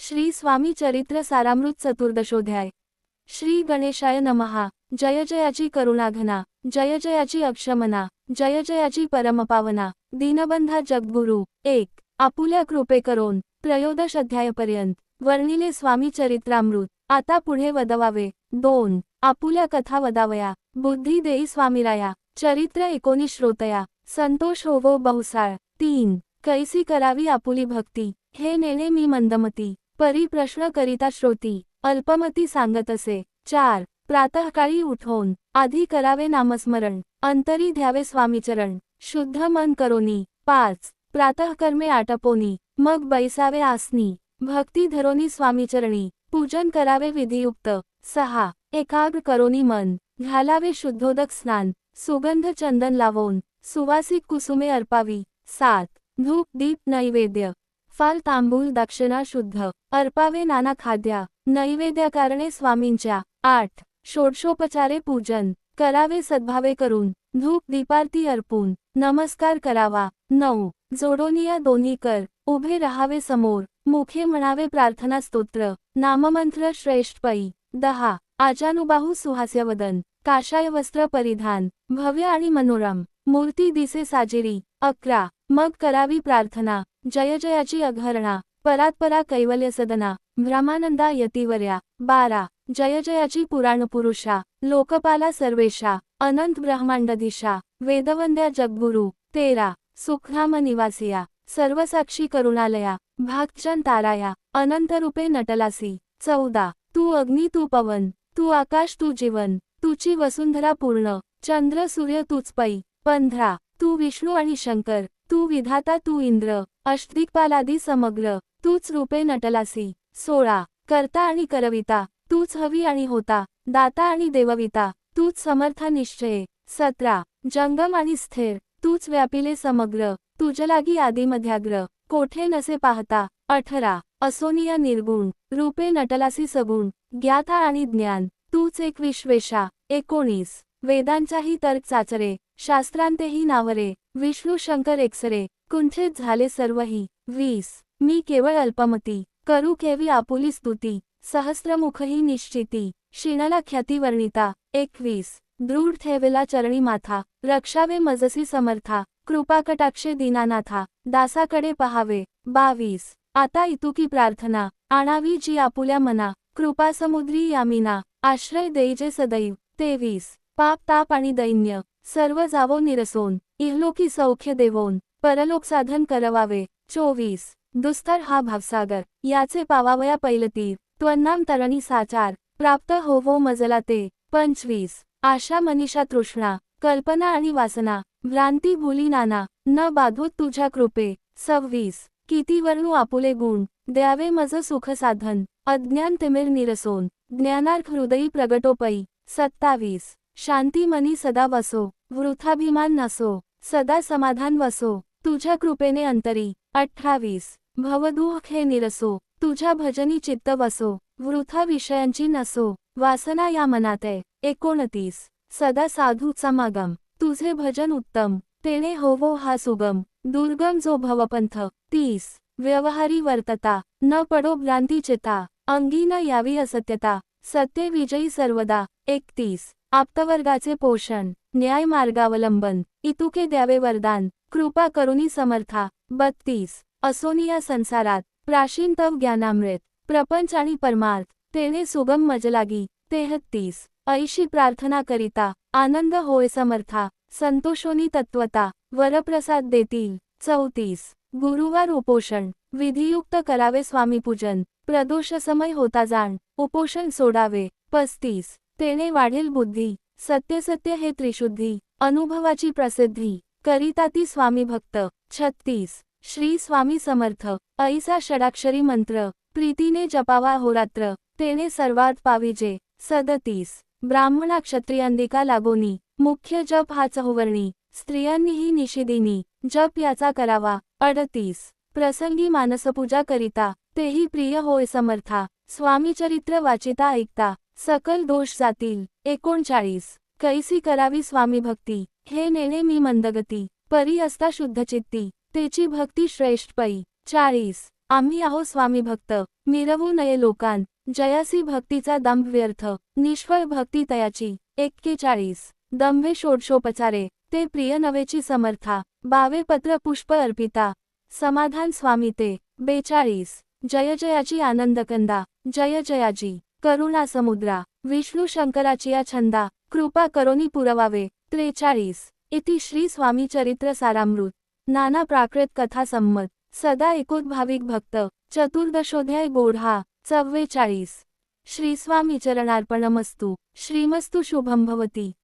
श्री स्वामी चरित्र सारामृत चतुर्दशोध्याय। श्री गणेशाय नमः। जय जयाची करुणाघना, जय जयाची अक्षमना, जय जयाची परमपावना, दीनबंधा जगद्गुरु। 1. आपुल्या कृपे करोन। त्रयोदश अध्यायपर्यंत वर्णिले स्वामी चरित्रामृत। आता पुढे वदवावे। 2. आपुल्या कथा वदावया, बुद्धी देई स्वामीराया। चरित्र 19 श्रोतया, संतोष होवो बहुसाळ। 3. कैसी करावी आपुली भक्ती, हे नेणे मी मंदमती। परी प्रश्न करिता श्रोती, अल्पमती सांगत असे। 4. प्रातःकाळी उठोन, आधी करावे नामस्मरण, अंतरी ध्यावे स्वामीचरण, शुद्ध मन करोनी। 5. प्रातःकर्मे आटपोनी, मग बैसावे आसनी, भक्ती धरोनी स्वामीचरणी, पूजन करावे विधियुक्त। 6. एकाग्र करोनी मन, घालावे शुद्धोदक स्नान, सुगंध चंदन लावोन, सुवासिक कुसुमे अर्पावी। 7. धूप दीप नैवेद्य, फाल तांबूल दक्षिणा शुद्ध, अर्पावे नाना खाद्या, नैवेद्याकारणे स्वामींच्या। 8. षोडशोपचारे पूजन, करावे सद्भावे करून, धूप दीपारती अर्पून, नमस्कार करावा। 9. जोडोनिया दोन्ही कर, उभे रहावे समोर, मुखे म्हणावे प्रार्थना स्तोत्र, नाममंत्र श्रेष्ठ पै। 10. आजानुबाहू सुहास्यवदन, काषाय वस्त्र परिधान, भव्य आणि मनोरम, मूर्ती दिसे साजिरी। 11. मग करावी प्रार्थना, जय जयाची अघरणा, परात्परा कैवल्य सदना, ब्रह्मानंदा यतिवर्या। 12. जय जयाची पुराणपुरुषा, लोकपाला सर्वेशा, अनंत ब्रह्मांडधीशा, वेदवंद्या जगद्गुरु। 13. सुखधाम निवासिया, सर्वसाक्षी करुणालया, भागचन ताराया, अनंतरूपे नटलासी। 14. तू अग्नी तू पवन, तू आकाश तू जीवन, तुची वसुंधरा पूर्ण, चंद्र सूर्य तूच पै। 15. तू विष्णू आणि शंकर, तू विधाता तू इंद्र, अष्टदिक्पालादी समग्र, तूच रूपे नटलासी। 16. कर्ता आणि करविता, तूच हवी आणि होता, दाता आणि देवविता, तूच समर्था निश्चये। 17. जंगम आणि स्थिर, तूच व्यापिले समग्र, तुझलागी आदिमध्याग्र, कोठे नसे पाहता। 18. असोनिया निर्गुण, रूपे नटलासी सगुण, ज्ञाता आणि ज्ञान, तूच एक विश्वेशा। 19. वेदांचाही तर्क चाचरे, शास्त्रांतेही नावरे, विष्णू शंकर एकसरे, कुंठित झाले सर्वही। 20. मी केवळ अल्पमती, करू केवी आपुली स्तुती, सहस्त्रमुखही निश्चिती, शिणला ख्याती वर्णिता। 21. दृढ ठेवेला चरणी माथा, रक्षावे मजसी समर्था, कृपाकटाक्षे दीनानाथा, दासाकडे पहावे। 22. आता इतुकी प्रार्थना, आणावी जी आपुल्या मना, कृपासमुद्री यामिना, आश्रय देईजे सदैव। 23. पाप ताप आणि दैन्य, सर्व जावो निरसोन, इहलोकी सौख्य देवोन, परलोक साधन करवावे। 24. दुस्तर हा भावसागर, याचे पावावया पैलतीर, त्वन्नाम तरणी साचार, प्राप्त होवो मजला ते। 25. आशा मनीषा तृष्णा, कल्पना आणि वासना, भ्रांती भुली नाना, न बाधूत तुझ्या कृपे। 26. किती वर्णू आपुले गुण, द्यावे मज सुख साधन, अज्ञान तिमिर निरसोन, ज्ञानार्थ हृदयी प्रगटोपै। 27. शांती मनी सदा वसो, वृथाभिमान नसो, सदा समाधान वसो, तुझ्या कृपेने अंतरी। 28. भवदुःख हे निरसो, तुझ्या भजनी चित्त वसो, वृथा विषयांची नसो, वासना या मनाते। 29. सदा साधू समागम, तुझे भजन उत्तम, तेने होवो हा सुगम, दुर्गम जो भवपंथ। 30. व्यवहारी वर्तता, न पडो भ्रांती चिता, अंगी न यावी असत्यता, सत्य विजयी सर्वदा। 31. आप्तवर्गाचे पोषण, न्याय मार्गावलंबन, इतुके द्यावे वरदान, कृपा करुणी समर्था। 32. असोनिया संसारात, प्राचीन तव ज्ञानामृत, प्रपंच आणि परमार्थ, तेने सुगम मजलागी। 33. ऐशी प्रार्थना करिता, आनंद होय समर्था, संतोषोनी तत्वता, वरप्रसाद देतील। 34. गुरुवार उपोषण, विधियुक्त करावे स्वामीपूजन, प्रदोष समय होता जाण, उपोषण सोडावे। 35. तेने वाढेल बुद्धी, सत्य हे त्रिशुद्धी, अनुभवाची प्रसिद्धी, करिता ती स्वामी भक्त। 36. श्री स्वामी समर्थ, ऐसा षडाक्षरी मंत्र, प्रीतीने जपावा होरात्र, तेने सर्वात पाविजे। 37. ब्राह्मणा क्षत्रियांदिका लागोनी, मुख्य जप हा चहुवर्णी, स्त्रियांनीही निशिदिनी, जप याचा करावा। 38. प्रसंगी मानसपूजा करिता, तेही प्रिय होय समर्था, स्वामीचरित्र वाचिता ऐकता, सकल दोष जातील। 39. कैसी करावी स्वामी भक्ती, हे नेणे मी मंदगती, परी असता शुद्धचित्ती, तेची भक्ती श्रेष्ठ पै। 40. आम्ही आहो स्वामी भक्त, मिरवू नये लोकांत, जयासी भक्तीचा दंभ व्यर्थ, निष्फळ भक्ती तयाची. 41 दंभे षोडशोपचारे, ते प्रिय नवेची समर्था, बावे पत्र पुष्प अर्पिता, समाधान स्वामी ते. 42 जय जयाची आनंदकंदा, जय जयाजी, करुणा समुद्रा, विष्णू शंकराची या छंदा, कृपा करोनी पुरवावे. 43 इति श्री स्वामी चरित्र सारामृत, नाना प्राकृत कथा संमत, सदा एकोत भाविक भक्त, चतुर्दशोध्याय गोढा. 44 श्री स्वामी चरणार्पणमस्तु, श्रीमस्तु शुभम भवती.